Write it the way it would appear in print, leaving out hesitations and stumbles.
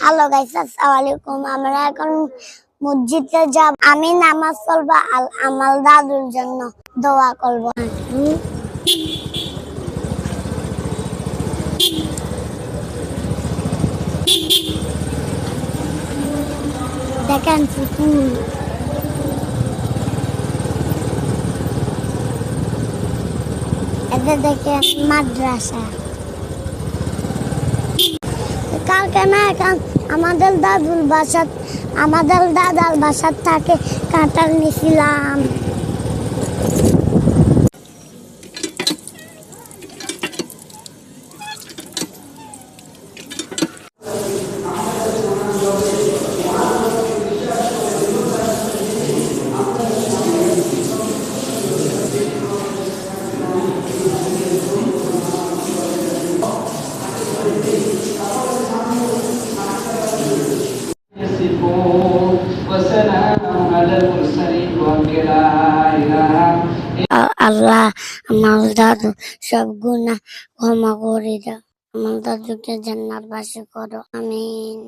Hello guys, আসসালামু আলাইকুম। আমরা এখন মসজিদে যাব। আমি নামাজ পড়ব আর আমার দাদুর জন্য দোয়া করব। দেখেন ফুল, এটা দেখেন মাদ্রাসা। কালকে না এখন আমাদের দাদার বাসার থাকে কাঁঠাল নিছিলাম। আল্লাহ আমার দাদু সব গুনাহ ক্ষমা করে দাও, আমার দাদুকে জান্নাতবাসী করো, আমিন।